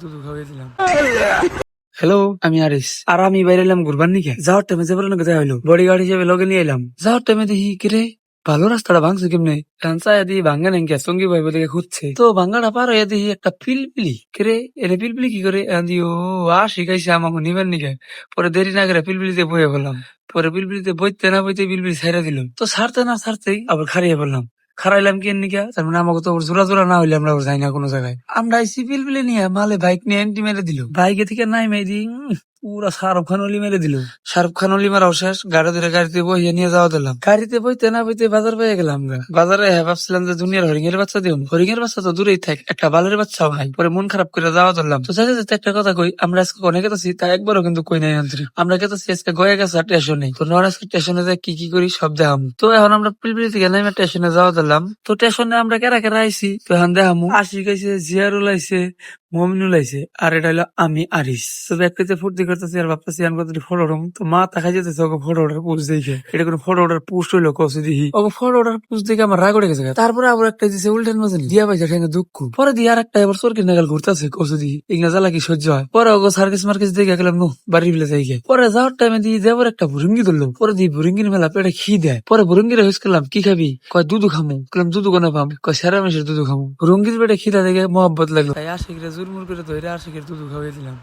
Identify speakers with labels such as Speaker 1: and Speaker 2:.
Speaker 1: দুধ খাওয়াইছিলাম। হ্যালো, আমি আরিস। আর আমি বাইরে এলাম ঘুরবার নিকে। যাওয়ার টাইমে যে বললাম কোথায় হইলো, বডি গার্ড হিসেবে লগে নিয়ে এলাম। যাওয়ার টাইমে দেখি কিরে ভালো রাস্তাটা ভাঙছে কেমনে, টানচায় দিয়ে ভাঙ্গা নাই সঙ্গী ভাই বলে খুঁজছে তো ভাঙ্গাটা পার হয়ে দেখি একটা পিলপিলি। কিরে এরে পিলপিলি কি করে আন্দি ও শিখাইছে আমাকে নিবার নিকে। পরে দেরি না করে পিলপিলিতে বয়ে বললাম। পরে পিলপিলিতে বইতে না বইতে পিলপিলি ছাইরা দিল। তো ছাড়তে না ছাড়তেই আবার খারিয়ে বললাম। খারাইলাম কি নিকা, তার মানে আমাকে তো জোড়া জোড়া না হইলে আমরা আবার যাই না কোনো জায়গায়। আমরা আইসি পিলপিলি নিয়ে মালে বাইক নিয়ে এন্টি মেরে দিল। বাইকে থেকে নাই মেরি পুরা শাহরুখ খান অলি মেরে দিল। শাহরুখ খান অলি মারাও শেষ, গাড়ি ধরে গাড়িতে বইয়ে নিয়ে যাওয়া দিলাম। গাড়িতে বইতে না বইতে বাজার পেয়ে গেলাম আমরা। বাজারে ভাবছিলাম যে দুনিয়ার হরিং এর বাচ্চা দিও, হরিং এর বাচ্চা তো দূরেই থাক, একটা বালের বাচ্চাও নাই। পরে মন খারাপ করে যাওয়া ধরলাম। তো যাতে যাতে একটা কথা কই, আমরা আজকে অনেকে গেছি তা একবারও কিন্তু কই নাই আন্তরিক। আমরা গেছি আজকে গয়ে গেছে স্টেশনে। তো নর আজকে স্টেশনে যে কি কি করি সব দেখাম। তো এখন আমরা পিলপিলি থেকে নেমে স্টেশনে যাওয়া দিলাম। তো স্টেশনে আমরা কেরা কেরা আইসি তো এখন দেখামু। আশিক আইসে, জিয়ারুল আইসে, মমিনুল আইসে, আর এটা হলো আমি আরিস। তো ব্যক্তিতে ফুর্তি করতেছি আর ভাবতেছি আমি কত ফটো উঠাম। তো মা তাকাই যেতেছে ওকে ফটো ওঠার পোস্ট দেখে। এটা কোনো ফটো ওঠার পোস্ট হইলো কসে দেখি ওকে ফটো ওঠার পোস্ট দেখে আমার রাগ উঠে গেছে। তারপরে আবার একটা দিছে উল্টেন মাঝে দিয়া পাইছে সেখানে দুঃখ। পরে দিয়ে আর একটা এবার চোরকে নাগাল ঘুরতেছে কসে দিই ইংনা জ্বালা কি সহ্য হয়। পরে ওকে সার্কিস মার্কিস দেখে গেলাম নো বাড়ি বিলে যাই গে। পরে যাওয়ার টাইমে দিয়ে যাবার একটা ভুরুঙ্গি ধরলো। পরে দিয়ে ভুরুঙ্গির মেলা পেটে খি দেয়। পরে ভুরুঙ্গির হইস করলাম কি খাবি, কয় দুধু খামু। করলাম দুধু কোনে পাম, কয় সেরা মেশের দুধু খামু। ভুরুঙ্গির পেটে খিদা দেখে মহব্বত লাগলো, তাই আশিকরে জুরমুর করে ধরে আশিকের দুধু খাওয়াই দিলাম।